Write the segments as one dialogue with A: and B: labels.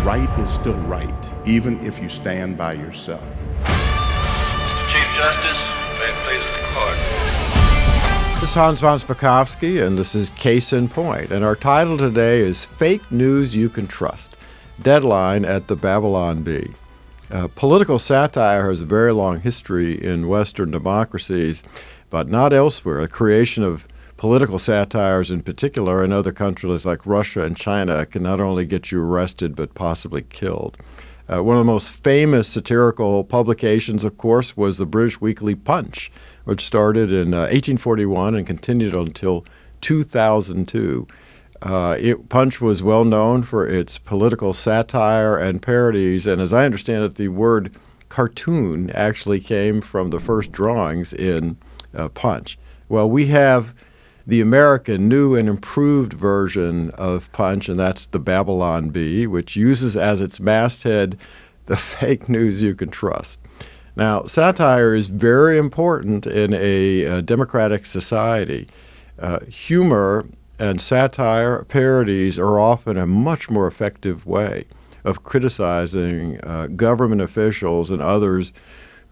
A: right is still right, even if you stand by yourself.
B: Mr. Chief Justice, may it please the court.
C: This is Hans von Spakovsky, and this is Case in Point. And our title today is Fake News You Can Trust. Deadline at the Babylon Bee. Political satire has a very long history in Western democracies, but not elsewhere. The creation of political satires in particular in other countries like Russia and China can not only get you arrested but possibly killed. One of the most famous satirical publications, of course, was the British weekly Punch, which started in 1841 and continued until 2002. Punch was well known for its political satire and parodies, and as I understand it, the word cartoon actually came from the first drawings in Punch. Well, we have the American new and improved version of Punch, and that's the Babylon Bee, which uses as its masthead the fake news you can trust. Now, satire is very important in a democratic society. Humor and satire parodies are often a much more effective way of criticizing government officials and others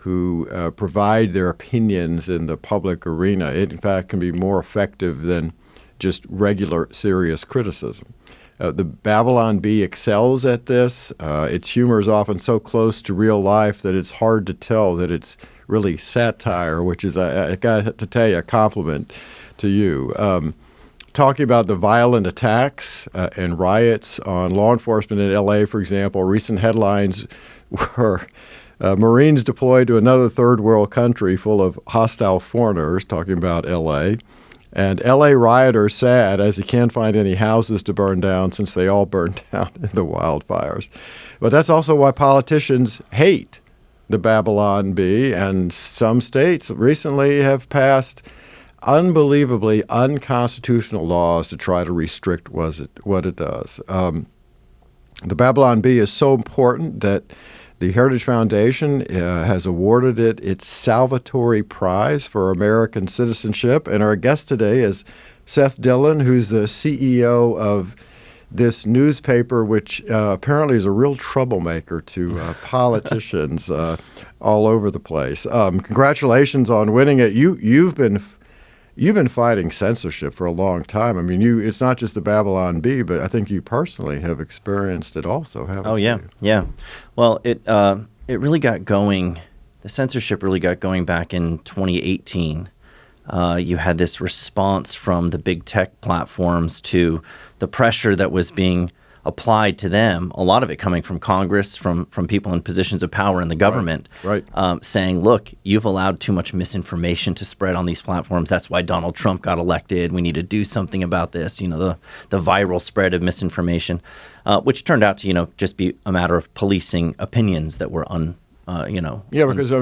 C: who provide their opinions in the public arena. It, in fact, can be more effective than just regular serious criticism. The Babylon Bee excels at this. Its humor is often so close to real life that it's hard to tell that it's really satire, which is, I got to tell you, a compliment to you. Talking about the violent attacks and riots on law enforcement in L.A., for example, recent headlines were Marines deployed to another third world country full of hostile foreigners, talking about L.A., and L.A. rioters sad as he can't find any houses to burn down since they all burned down in the wildfires. But that's also why politicians hate the Babylon Bee, and some states recently have passed unbelievably unconstitutional laws to try to restrict what it does. The Babylon Bee is so important that the Heritage Foundation has awarded it its Salvatori Prize for American Citizenship. And our guest today is Seth Dillon, who's the CEO of this newspaper, which apparently is a real troublemaker to politicians all over the place. Congratulations on winning it. You've been fighting censorship for a long time. I mean, it's not just the Babylon Bee, but I think you personally have experienced it also, haven't you?
D: Oh, yeah, yeah. Well, it really got going. The censorship really got going back in 2018. You had this response from the big tech platforms to the pressure that was being applied to them, a lot of it coming from Congress, from people in positions of power in the government,
C: right.
D: Saying, look, you've allowed too much misinformation to spread on these platforms. That's why Donald Trump got elected. We need to do something about this, the viral spread of misinformation, which turned out to, just be a matter of policing opinions that were
C: Yeah, because,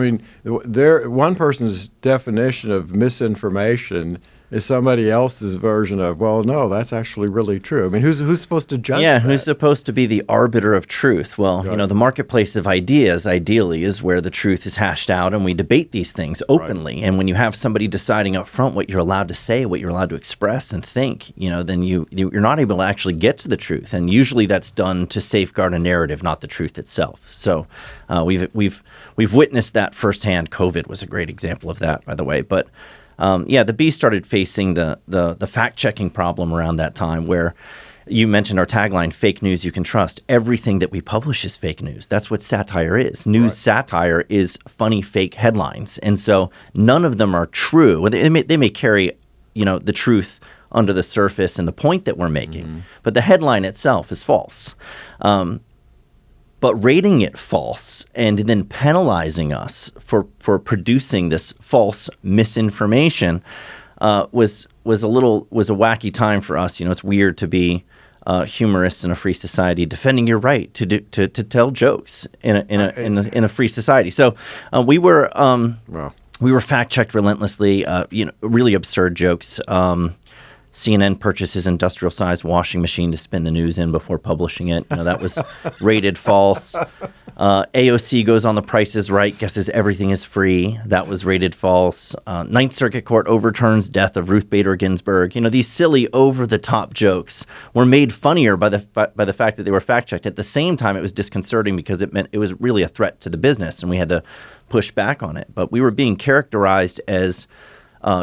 C: one person's definition of misinformation is somebody else's version of, well, no, that's actually really true. I mean, who's supposed to judge that?
D: Who's supposed to be the arbiter of truth? Well, the marketplace of ideas, ideally, is where the truth is hashed out, and we debate these things openly. Right. And when you have somebody deciding up front what you're allowed to say, what you're allowed to express and think, then you're not able to actually get to the truth. And usually that's done to safeguard a narrative, not the truth itself. So we've witnessed that firsthand. COVID was a great example of that, by the way. But the Bee started facing the fact-checking problem around that time, where you mentioned our tagline, fake news you can trust. Everything that we publish is fake news. That's what satire is. News satire is funny fake headlines. And so none of them are true. They may carry, the truth under the surface and the point that we're making, but the headline itself is false. But rating it false and then penalizing us for producing this false misinformation was a wacky time for us. It's weird to be humorists in a free society defending your right to tell jokes in a free society. So we were fact checked relentlessly. Really absurd jokes. CNN purchases industrial-sized washing machine to spin the news in before publishing it. That was rated false. AOC goes on The Price is Right, guesses everything is free. That was rated false. Ninth Circuit Court overturns death of Ruth Bader Ginsburg. These silly, over-the-top jokes were made funnier by the fact that they were fact-checked. At the same time, it was disconcerting because it meant it was really a threat to the business, and we had to push back on it. But we were being characterized as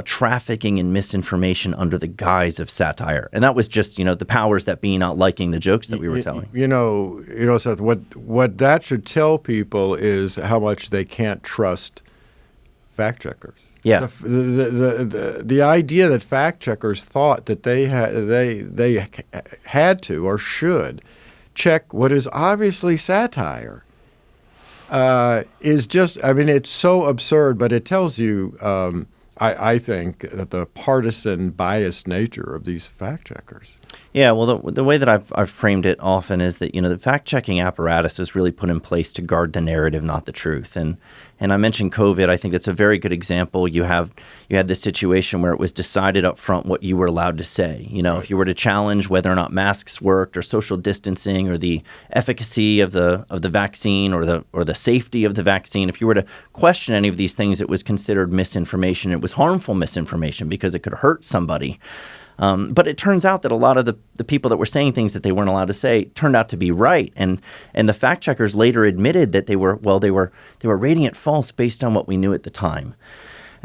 D: trafficking in misinformation under the guise of satire. And that was just, the powers that be not liking the jokes that we were telling.
C: Seth, what that should tell people is how much they can't trust fact checkers.
D: Yeah.
C: The idea that fact checkers thought that they had to or should check what is obviously satire is just, it's so absurd, but it tells you I think that the partisan biased nature of these fact checkers.
D: Yeah, well, the way that I've framed it often is that, the fact-checking apparatus is really put in place to guard the narrative, not the truth. And I mentioned COVID. I think that's a very good example. You had this situation where it was decided up front what you were allowed to say. Right. If you were to challenge whether or not masks worked or social distancing or the efficacy of the vaccine or the safety of the vaccine, if you were to question any of these things, it was considered misinformation. It was harmful misinformation because it could hurt somebody. But it turns out that a lot of the people that were saying things that they weren't allowed to say turned out to be right. And the fact checkers later admitted that they were rating it false based on what we knew at the time.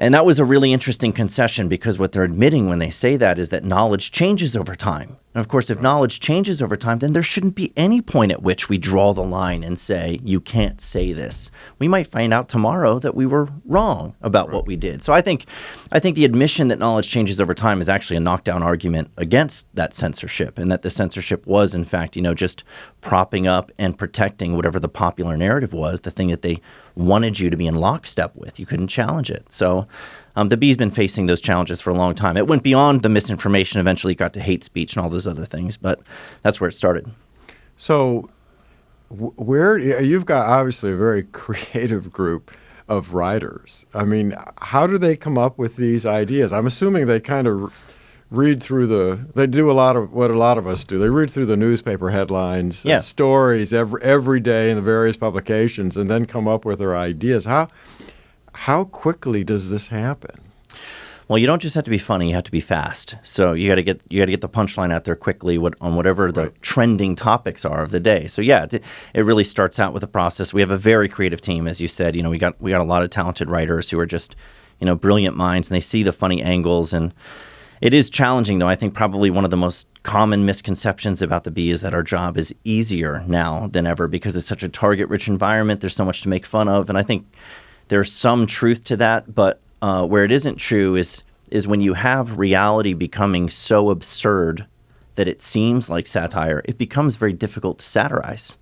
D: And that was a really interesting concession because what they're admitting when they say that is that knowledge changes over time. And of course, if knowledge changes over time, then there shouldn't be any point at which we draw the line and say, you can't say this. We might find out tomorrow that we were wrong about what we did. So I think the admission that knowledge changes over time is actually a knockdown argument against that censorship, and that the censorship was, in fact, just propping up and protecting whatever the popular narrative was, the thing that they wanted you to be in lockstep with. You couldn't challenge it. So the B's been facing those challenges for a long time. It went beyond the misinformation. Eventually it got to hate speech and all those other things, but that's where it started.
C: So you've got obviously a very creative group of writers. How do they come up with these ideas? I'm assuming they kind of read through they do a lot of what a lot of us do. They read through the newspaper headlines, and stories every day in the various publications, and then come up with their ideas. How quickly does this happen?
D: Well, you don't just have to be funny; you have to be fast. So you got to get the punchline out there quickly on whatever the trending topics are of the day. So it really starts out with a process. We have a very creative team, as you said. We got a lot of talented writers who are just brilliant minds, and they see the funny angles. And it is challenging, though. I think probably one of the most common misconceptions about the Bee is that our job is easier now than ever because it's such a target-rich environment. There's so much to make fun of, and I think there's some truth to that, but where it isn't true is when you have reality becoming so absurd that it seems like satire, it becomes very difficult to satirize.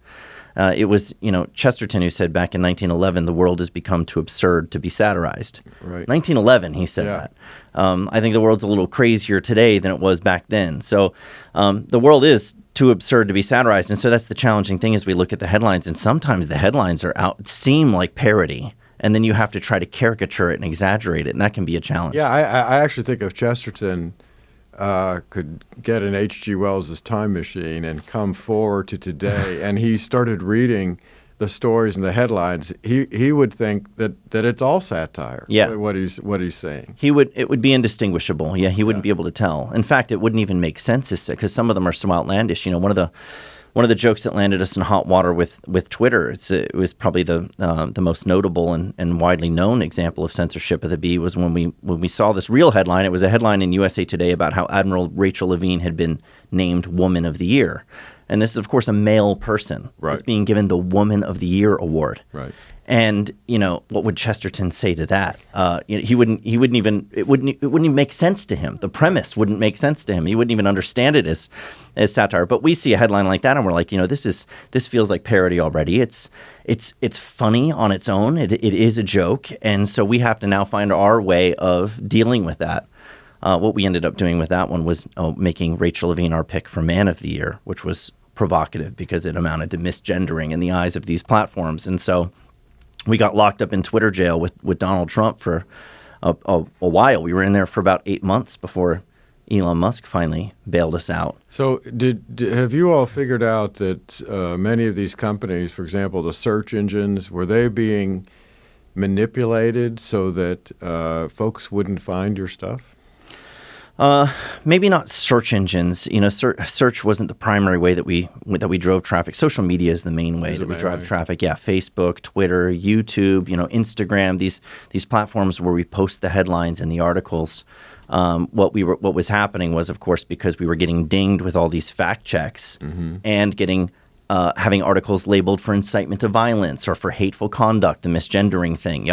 D: It was, Chesterton who said back in 1911, the world has become too absurd to be satirized. Right. 1911, he said that. I think the world's a little crazier today than it was back then. So the world is too absurd to be satirized. And so that's the challenging thing as we look at the headlines. And sometimes the headlines seem like parody. And then you have to try to caricature it and exaggerate it. And that can be a challenge.
C: Yeah, I actually think if Chesterton could get in H.G. Wells' time machine and come forward to today, and he started reading the stories and the headlines, he would think that it's all satire.
D: Yeah.
C: What he's saying.
D: It would be indistinguishable. Yeah, he wouldn't be able to tell. In fact, it wouldn't even make sense because some of them are so outlandish. One of the jokes that landed us in hot water with Twitter, it was probably the most notable and widely known example of censorship of the Bee was when we saw this real headline. It was a headline in USA Today about how Admiral Rachel Levine had been named Woman of the Year. And this is, of course, a male person that's being given the Woman of the Year award. Right. And what would Chesterton say to that? It wouldn't even make sense to him. The premise wouldn't make sense to him. He wouldn't even understand it as satire. But we see a headline like that, and we're like, this feels like parody already. It's funny on its own. It is a joke, and so we have to now find our way of dealing with that. What we ended up doing with that one was making Rachel Levine our pick for Man of the Year, which was provocative because it amounted to misgendering in the eyes of these platforms, and so we got locked up in Twitter jail with Donald Trump for a while. We were in there for about 8 months before Elon Musk finally bailed us out.
C: So have you all figured out that many of these companies, for example, the search engines, were they being manipulated so that folks wouldn't find your stuff?
D: Maybe not search engines. Search wasn't the primary way that we drove traffic. Social media is the main way that we drive traffic. Yeah, Facebook, Twitter, YouTube, Instagram. These platforms where we post the headlines and the articles. What was happening was, of course, because we were getting dinged with all these fact checks and getting having articles labeled for incitement to violence or for hateful conduct, the misgendering thing.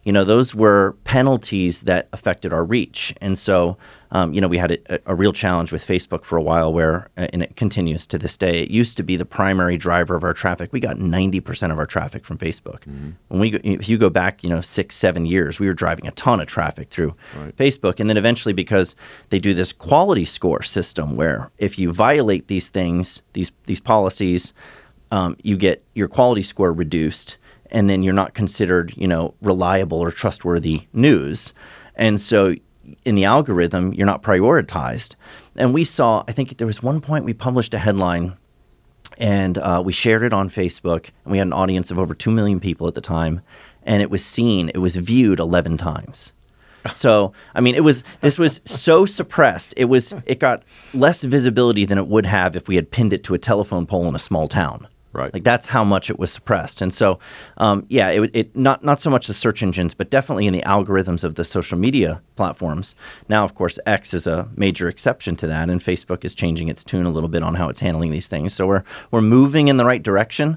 D: Those were penalties that affected our reach. And so, we had a real challenge with Facebook for a while and it continues to this day. It used to be the primary driver of our traffic. We got 90% of our traffic from Facebook. If you go back, 6-7 years, we were driving a ton of traffic through Facebook. And then eventually, because they do this quality score system where if you violate these things, these policies, you get your quality score reduced. And then you're not considered, reliable or trustworthy news. And so in the algorithm, you're not prioritized. And we saw, I think there was one point we published a headline and we shared it on Facebook. And we had an audience of over 2 million people at the time. And it was viewed 11 times. So, this was so suppressed. It got less visibility than it would have if we had pinned it to a telephone pole in a small town.
C: Right.
D: Like that's how much it was suppressed. And so, not so much the search engines, but definitely in the algorithms of the social media platforms. Now, of course, X is a major exception to that, and Facebook is changing its tune a little bit on how it's handling these things. So we're moving in the right direction,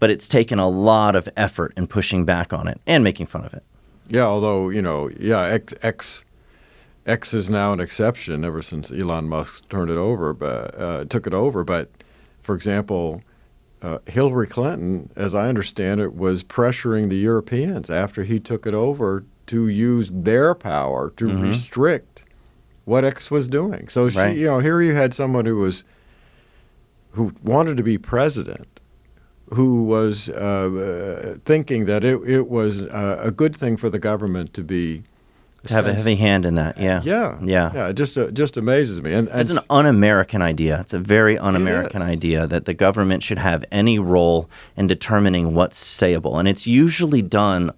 D: but it's taken a lot of effort in pushing back on it and making fun of it.
C: Yeah, although, X is now an exception ever since Elon Musk took it over. But, for example, Hillary Clinton, as I understand it, was pressuring the Europeans after he took it over to use their power to restrict what X was doing. So she, here you had someone who wanted to be president, who was thinking that it was a good thing for the government to be
D: have a heavy hand in that.
C: Yeah. It just amazes me. And
D: it's an un-American idea. It's a very un-American idea that the government should have any role in determining what's sayable. And it's usually done,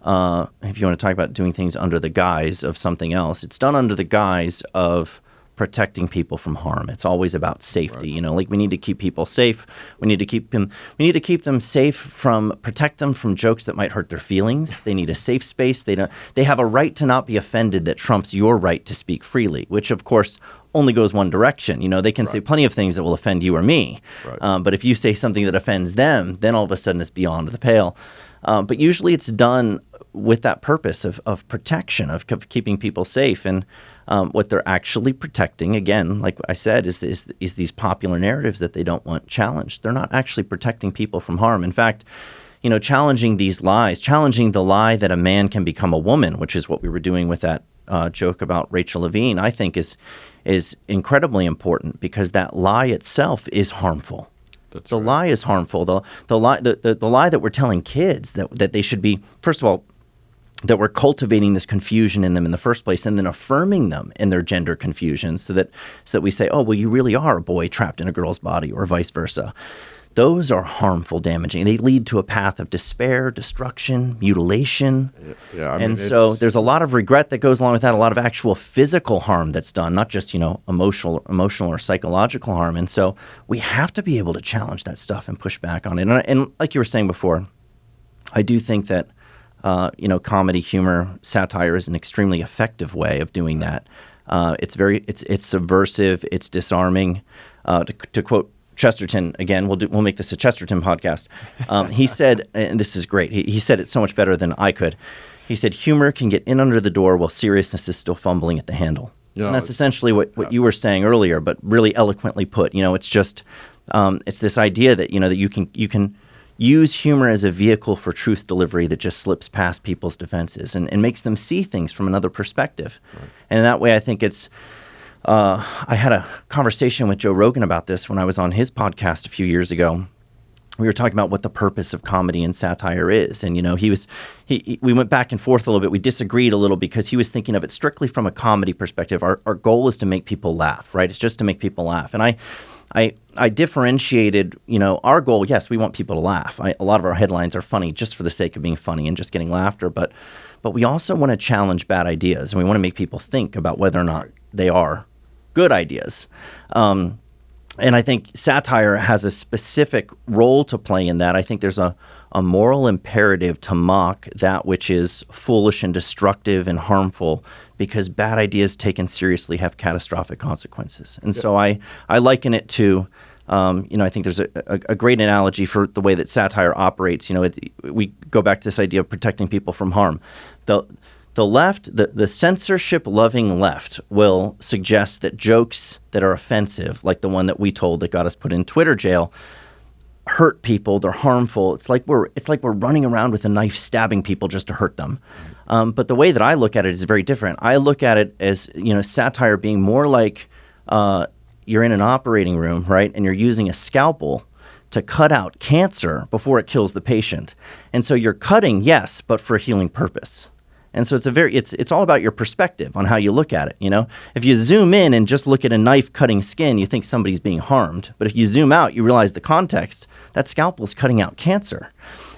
D: if you want to talk about doing things under the guise of something else, it's done under the guise of protecting people from harm. It's always about safety.
C: Right.
D: We need to keep people safe. We need to keep them safe protect them from jokes that might hurt their feelings. They need a safe space. They have a right to not be offended that trumps your right to speak freely, which of course only goes one direction. They can say plenty of things that will offend you or me. Right. But if you say something that offends them, then all of a sudden it's beyond the pale. But usually it's done with that purpose of protection, of keeping people safe. And what they're actually protecting, again, like I said, is these popular narratives that they don't want challenged. They're not actually protecting people from harm. In fact, challenging these lies, challenging the lie that a man can become a woman, which is what we were doing with that joke about Rachel Levine, I think is incredibly important because that lie itself is harmful. The lie is harmful. The lie that we're telling kids that they should be, first of all, that we're cultivating this confusion in them in the first place and then affirming them in their gender confusion so that we say, oh, well, you really are a boy trapped in a girl's body or vice versa. Those are harmful, damaging. They lead to a path of despair, destruction, mutilation. So there's a lot of regret that goes along with that, a lot of actual physical harm that's done, not just, emotional or psychological harm. And so we have to be able to challenge that stuff and push back on it. And like you were saying before, I do think that comedy, humor, satire is an extremely effective way of doing that. It's subversive, it's disarming. To quote Chesterton again, we'll make this a Chesterton podcast. He said, and this is great. He said it so much better than I could. He said, "Humor can get in under the door while seriousness is still fumbling at the handle." And that's essentially what you were saying earlier, but really eloquently put. It's just it's this idea that that you can use humor as a vehicle for truth delivery that just slips past people's defenses and makes them see things from another perspective. Right. And in that way, I think it's I had a conversation with Joe Rogan about this when I was on his podcast a few years ago. we were talking about what the purpose of comedy and satire is. And, we went back and forth a little bit. We disagreed a little because he was thinking of it strictly from a comedy perspective. Our goal is to make people laugh, right? It's just to make people laugh. And I differentiated, our goal, yes, we want people to laugh. A lot of our headlines are funny just for the sake of being funny and just getting laughter. But we also want to challenge bad ideas, and we want to make people think about whether or not they are good ideas. And I think satire has a specific role to play in that. I think there's a moral imperative to mock that which is foolish and destructive and harmful, because bad ideas taken seriously have catastrophic consequences. And so I liken it to, I think there's a great analogy for the way that satire operates. We go back to this idea of protecting people from harm. The left, the censorship-loving left, will suggest that jokes that are offensive, like the one that we told that got us put in Twitter jail, hurt people. They're harmful. It's like we're running around with a knife stabbing people just to hurt them. But the way that I look at it is very different. I look at it as satire being more like you're in an operating room, right, and you're using a scalpel to cut out cancer before it kills the patient. And so you're cutting, yes, but for a healing purpose. And so it's all about your perspective on how you look at it. If you zoom in and just look at a knife cutting skin, you think somebody's being harmed. But if you zoom out, you realize the context. That scalpel is cutting out cancer.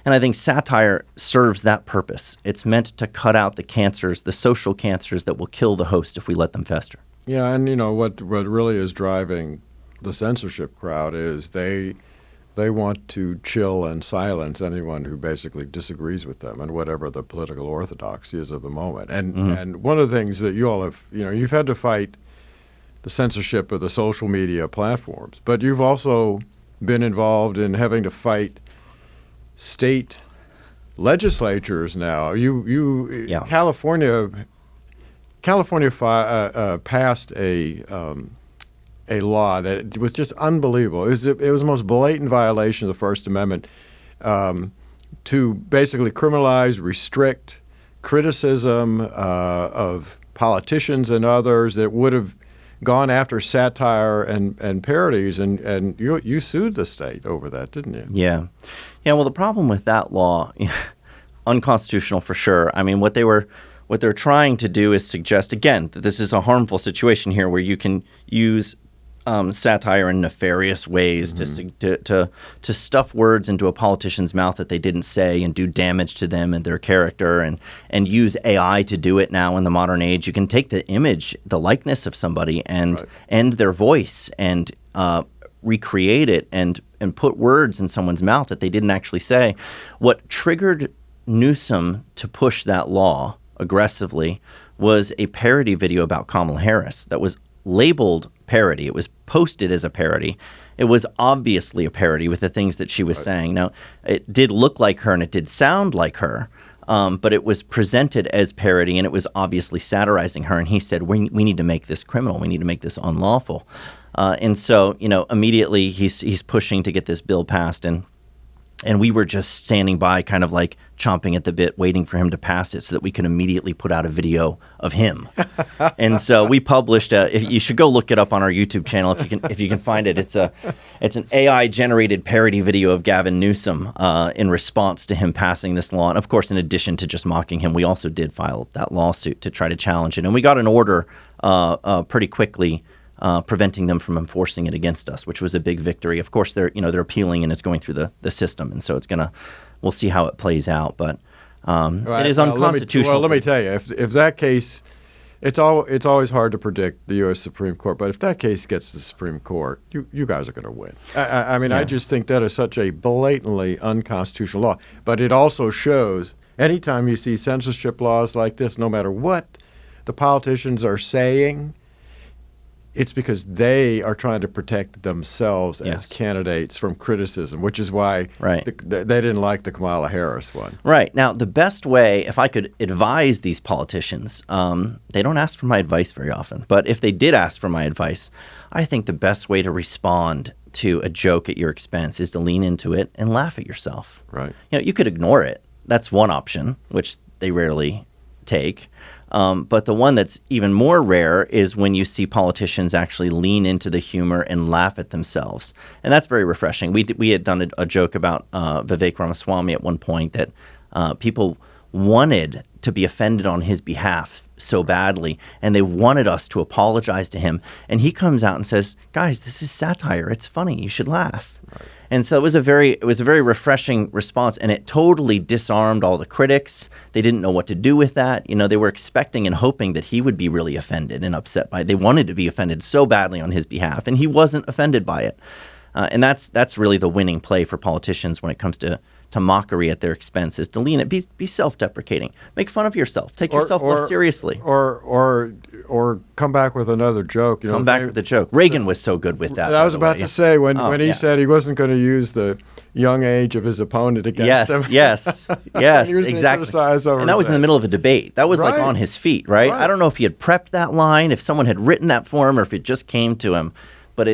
D: And I think satire serves that purpose. It's meant to cut out the cancers, the social cancers that will kill the host if we let them fester.
C: Yeah, and what really is driving the censorship crowd is they want to chill and silence anyone who basically disagrees with them and whatever the political orthodoxy is of the moment. And one of the things that you all have, you've had to fight the censorship of the social media platforms, but you've also been involved in having to fight state legislatures now. California passed a law that was just unbelievable. It was the most blatant violation of the First Amendment to basically criminalize, restrict criticism of politicians and others that would have gone after satire and parodies. And you sued the state over that, didn't you?
D: Yeah. Well, the problem with that law, unconstitutional for sure. I mean, what they're trying to do is suggest, again, that this is a harmful situation here where you can use satire in nefarious ways to stuff words into a politician's mouth that they didn't say and do damage to them and their character, and use AI to do it now in the modern age. You can take the image, the likeness of somebody and their voice and recreate it and put words in someone's mouth that they didn't actually say. What triggered Newsom to push that law aggressively was a parody video about Kamala Harris that was labeled parody. It was posted as a parody. It was obviously a parody with the things that she was saying. Now, it did look like her and it did sound like her, but it was presented as parody, and it was obviously satirizing her. And he said, we need to make this criminal. We need to make this unlawful. And so, immediately he's pushing to get this bill passed, and we were just standing by kind of like chomping at the bit, waiting for him to pass it so that we could immediately put out a video of him. And so we published you should go look it up on our YouTube channel if you can find it. It's an AI generated parody video of Gavin Newsom in response to him passing this law. And of course, in addition to just mocking him, we also did file that lawsuit to try to challenge it. And we got an order pretty quickly preventing them from enforcing it against us, which was a big victory. Of course, they're appealing and it's going through the system, and so we'll see how it plays out. But it is unconstitutional.
C: Let me tell you, if that case, it's always hard to predict the U.S. Supreme Court, but if that case gets to the Supreme Court, you guys are going to win. I just think that is such a blatantly unconstitutional law. But it also shows anytime you see censorship laws like this, no matter what the politicians are saying, it's because they are trying to protect themselves as candidates from criticism, which is why they didn't like the Kamala Harris one.
D: Right. Now, the best way, if I could advise these politicians, they don't ask for my advice very often, but if they did ask for my advice, I think the best way to respond to a joke at your expense is to lean into it and laugh at yourself.
C: Right.
D: You could ignore it. That's one option, which they rarely take. But the one that's even more rare is when you see politicians actually lean into the humor and laugh at themselves. And that's very refreshing. We had done a joke about Vivek Ramaswamy at one point that people wanted to be offended on his behalf so badly, and they wanted us to apologize to him. And he comes out and says, guys, this is satire. It's funny. You should laugh. Right. And so it was a very refreshing response, and it totally disarmed all the critics. They didn't know what to do with that. They were expecting and hoping that he would be really offended and upset by it. They wanted to be offended so badly on his behalf, and he wasn't offended by it. And that's really the winning play for politicians when it comes to mockery at their expense, is to lean it, be self-deprecating, make fun of yourself, take yourself less seriously,
C: or come back with another joke.
D: Come back with a joke. Reagan was so good with that.
C: I was about to say when he said he wasn't going to use the young age of his opponent against him.
D: Yes, exactly. And that was in the middle of a debate. That was like on his feet, right? I don't know if he had prepped that line, if someone had written that for him, or if it just came to him. But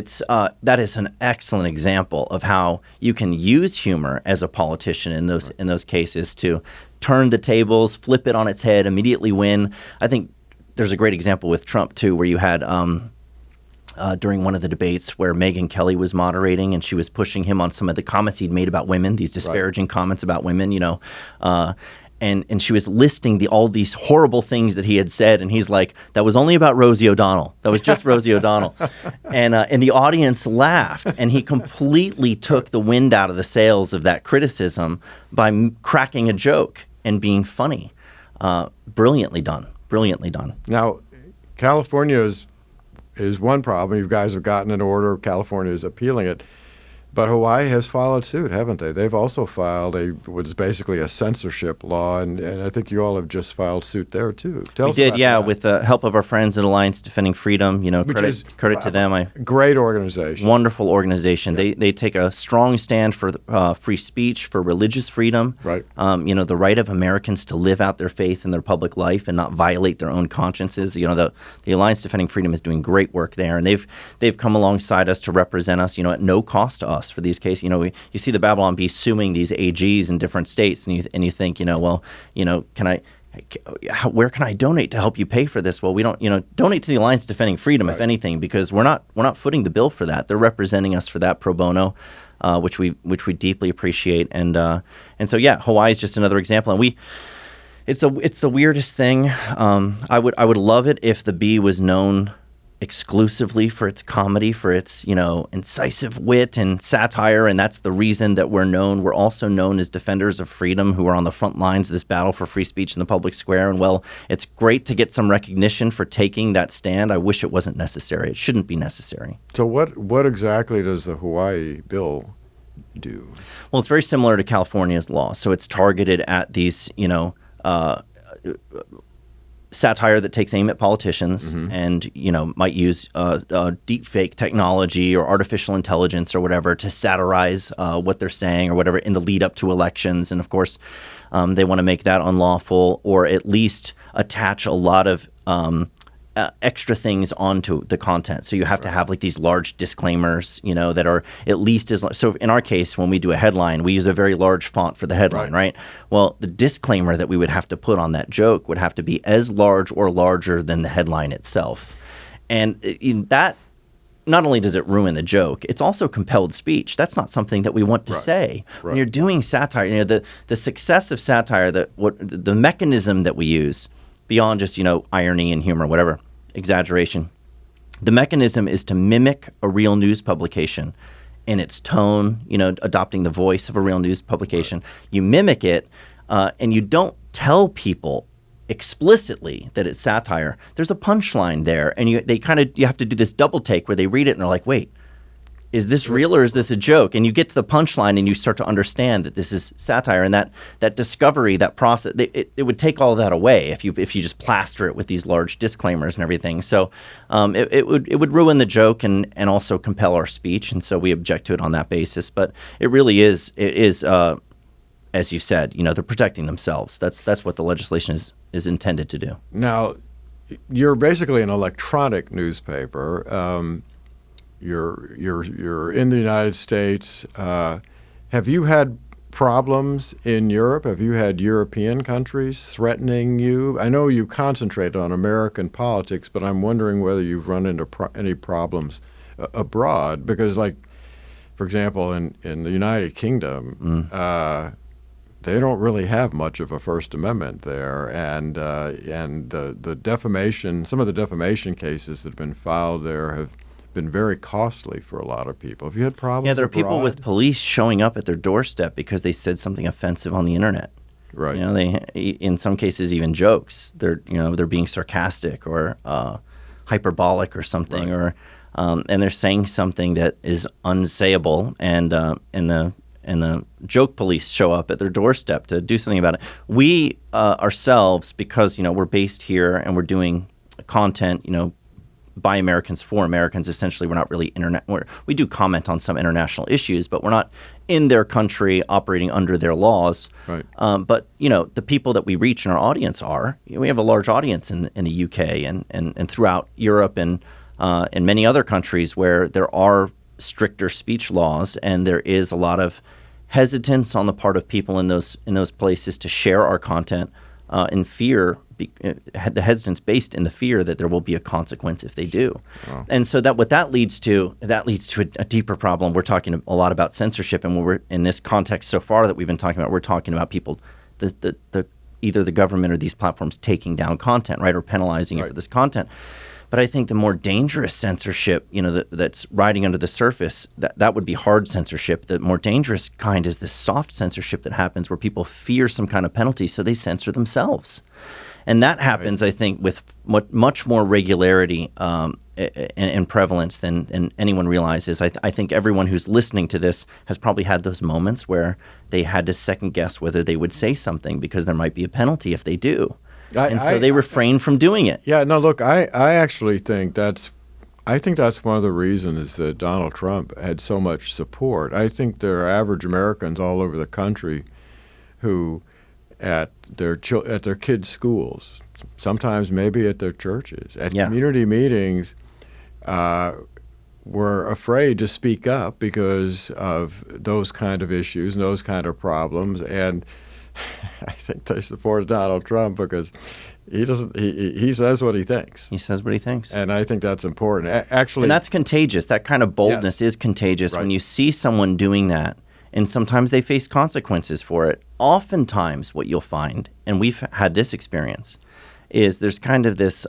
D: that is an excellent example of how you can use humor as a politician in those cases to turn the tables, flip it on its head, immediately win. I think there's a great example with Trump too, where you had during one of the debates where Megyn Kelly was moderating and she was pushing him on some of the comments he'd made about women, these disparaging comments about women, And she was listing all these horrible things that he had said, and he's like, "That was only about Rosie O'Donnell. That was just Rosie O'Donnell," and the audience laughed, and he completely took the wind out of the sails of that criticism by cracking a joke and being funny. Brilliantly done.
C: Now, California is one problem. You guys have gotten an order. California is appealing it. But Hawaii has followed suit, haven't they? They've also filed what is basically a censorship law, and I think you all have just filed suit there too.
D: We did, with the help of our friends at Alliance Defending Freedom. Credit to them.
C: Great organization.
D: Wonderful organization. Yeah. They take a strong stand for free speech, for religious freedom.
C: Right.
D: The right of Americans to live out their faith in their public life and not violate their own consciences. The Alliance Defending Freedom is doing great work there, and they've come alongside us to represent us, at no cost to us. For these cases, you see the Babylon Bee suing these AGs in different states, and you think, where can I donate to help you pay for this? Well, we don't, donate to the Alliance Defending Freedom, if anything, because we're not footing the bill for that. They're representing us for that pro bono, which we deeply appreciate, and so Hawaii is just another example, and it's the weirdest thing. I would love it if the Bee was known exclusively for its comedy, for its, incisive wit and satire, and that's the reason that we're known. We're also known as defenders of freedom who are on the front lines of this battle for free speech in the public square, and it's great to get some recognition for taking that stand. I wish it wasn't necessary. It shouldn't be necessary.
C: So what exactly does the Hawaii bill do?
D: Well, it's very similar to California's law. So it's targeted at these, satire that takes aim at politicians and, might use deep fake technology or artificial intelligence or whatever to satirize what they're saying or whatever in the lead up to elections. And of course, they want to make that unlawful or at least attach a lot of extra things onto the content. So you have to have like these large disclaimers, that are at least as large. So in our case, when we do a headline, we use a very large font for the headline, right? Well, the disclaimer that we would have to put on that joke would have to be as large or larger than the headline itself. And in that, not only does it ruin the joke, it's also compelled speech. That's not something that we want to say. When you're doing satire, the success of satire, the mechanism that we use beyond just, irony and humor, whatever, exaggeration. The mechanism is to mimic a real news publication in its tone, adopting the voice of a real news publication. You mimic it, and you don't tell people explicitly that it's satire. There's a punchline there, and you have to do this double take where they read it and they're like, wait, is this real or is this a joke? And you get to the punchline and you start to understand that this is satire, and that discovery, that process, it would take all that away if you just plaster it with these large disclaimers and everything. So it would ruin the joke and also compel our speech, and so we object to it on that basis. But it really is as you said, they're protecting themselves. That's what the legislation is intended to do.
C: Now, you're basically an electronic newspaper. You're in the United States. Have you had problems in Europe? Have you had European countries threatening you? I know you concentrate on American politics, but I'm wondering whether you've run into any problems abroad. Because, like, for example, in the United Kingdom, they don't really have much of a First Amendment there, and the defamation, some of the defamation cases that have been filed there have been very costly for a lot of people. Have you had problems?
D: Yeah, there are
C: abroad?
D: people with police showing up at their doorstep because they said something offensive on the internet.
C: Right.
D: You know, they, in some cases, even jokes. They're being sarcastic or hyperbolic or something,
C: right.
D: or and they're saying something that is unsayable, and the joke police show up at their doorstep to do something about it. We ourselves, because we're based here and we're doing content, by Americans for Americans. Essentially, we're not really we do comment on some international issues, but we're not in their country operating under their laws.
C: Right.
D: But the people that we reach in our audience are. We have a large audience in the UK and throughout Europe and in many other countries where there are stricter speech laws, and there is a lot of hesitance on the part of people in those places to share our content in fear. The hesitance based in the fear that there will be a consequence if they do. Wow. And so that leads to a deeper problem. We're talking a lot about censorship, and when we're in this context so far that we've been talking about, we're talking about people, either the government or these platforms taking down content, right, or penalizing you for this content. But I think the more dangerous censorship, that's riding under the surface, that would be hard censorship. The more dangerous kind is this soft censorship that happens where people fear some kind of penalty, so they censor themselves. And that happens, I think, with much more regularity and prevalence than anyone realizes. I think everyone who's listening to this has probably had those moments where they had to second guess whether they would say something because there might be a penalty if they do. So they refrain from doing it.
C: Yeah, no, look, I actually think that's one of the reasons that Donald Trump had so much support. I think there are average Americans all over the country who, at their kids' schools, sometimes maybe at their churches, at community meetings, were afraid to speak up because of those kind of issues and those kind of problems. And I think they support Donald Trump because he says what he thinks.
D: He says what he thinks.
C: And I think that's important. Actually,
D: and that's contagious. That kind of boldness is contagious. Right. When you see someone doing that, and sometimes they face consequences for it. Oftentimes what you'll find, and we've had this experience, is there's kind of this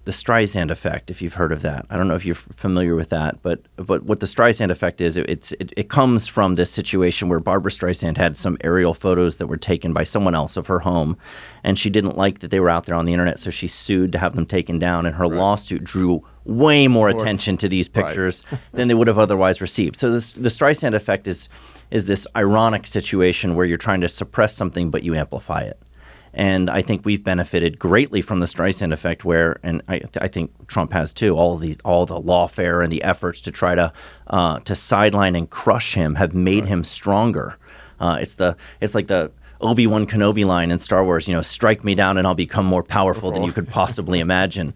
D: the Streisand effect, if you've heard of that. I don't know if you're familiar with that, but what the Streisand effect is, it comes from this situation where Barbra Streisand had some aerial photos that were taken by someone else of her home, and she didn't like that they were out there on the internet, so she sued to have them taken down, and her lawsuit drew way more attention to these pictures than they would have otherwise received. So the Streisand effect is this ironic situation where you're trying to suppress something, but you amplify it. And I think we've benefited greatly from the Streisand effect, where, and I think Trump has too, all the lawfare and the efforts to try to sideline and crush him have made him stronger. It's like the Obi-Wan Kenobi line in Star Wars, strike me down and I'll become more powerful than you could possibly imagine.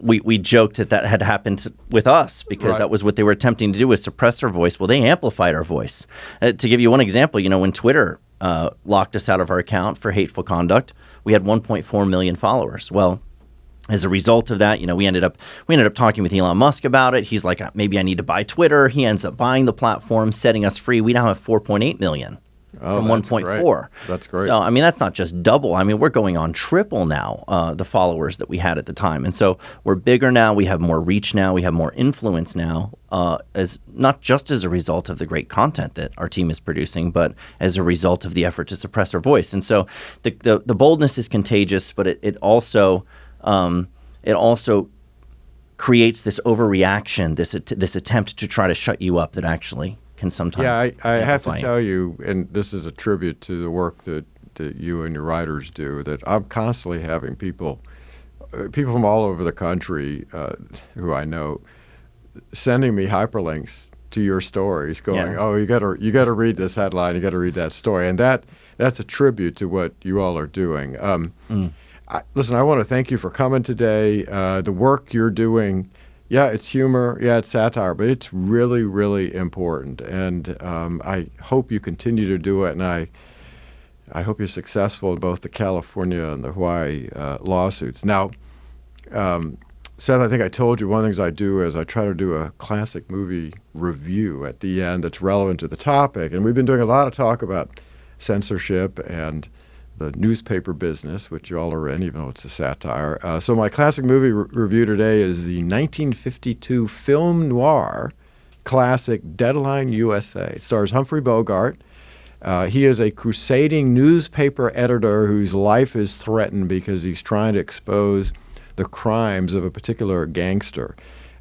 D: We joked that had happened with us because that was what they were attempting to do, was suppress our voice. Well, they amplified our voice. To give you one example, when Twitter locked us out of our account for hateful conduct, we had 1.4 million followers. Well, as a result of that, we ended up talking with Elon Musk about it. He's like, maybe I need to buy Twitter. He ends up buying the platform, setting us free. We now have 4.8 million. From 1.4.
C: That's great.
D: So, that's not just double. We're going on triple now, the followers that we had at the time. And so we're bigger now. We have more reach now. We have more influence now, as not just as a result of the great content that our team is producing, but as a result of the effort to suppress our voice. And so the boldness is contagious, but it also creates this overreaction, this attempt to try to shut you up that actually can sometimes.
C: Yeah, I have to tell you, and this is a tribute to the work that you and your writers do, that I'm constantly having people from all over the country who I know sending me hyperlinks to your stories, going, "Oh, you got to read this headline, you got to read that story," and that's a tribute to what you all are doing. Listen, I want to thank you for coming today. The work you're doing Yeah, it's humor. Yeah, it's satire, but it's really, really important. And I hope you continue to do it. And I hope you're successful in both the California and the Hawaii lawsuits. Now, Seth, I think I told you one of the things I do is I try to do a classic movie review at the end that's relevant to the topic. And we've been doing a lot of talk about censorship and the newspaper business, which you all are in, even though it's a satire. So my classic movie review today is the 1952 film noir classic Deadline, U.S.A. It stars Humphrey Bogart. He is a crusading newspaper editor whose life is threatened because he's trying to expose the crimes of a particular gangster.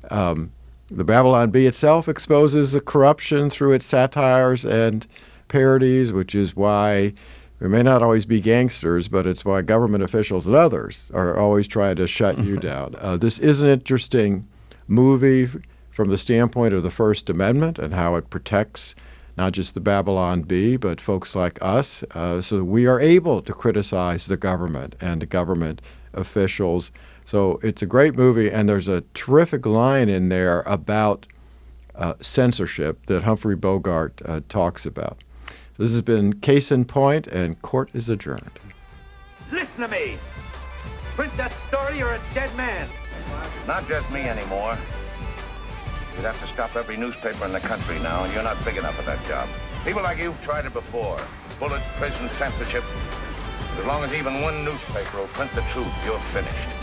C: The Babylon Bee itself exposes the corruption through its satires and parodies, which is why we may not always be gangsters, but it's why government officials and others are always trying to shut you down. This is an interesting movie from the standpoint of the First Amendment and how it protects not just the Babylon Bee, but folks like us, so that we are able to criticize the government and the government officials. So it's a great movie, and there's a terrific line in there about censorship that Humphrey Bogart talks about. This has been Case in Point, and court is adjourned.
E: Listen to me. Print that story, you're a dead man.
B: Not just me anymore. You'd have to stop every newspaper in the country now, and you're not big enough for that job. People like you've tried it before. Bullets, prison, censorship. As long as even one newspaper will print the truth, you're finished.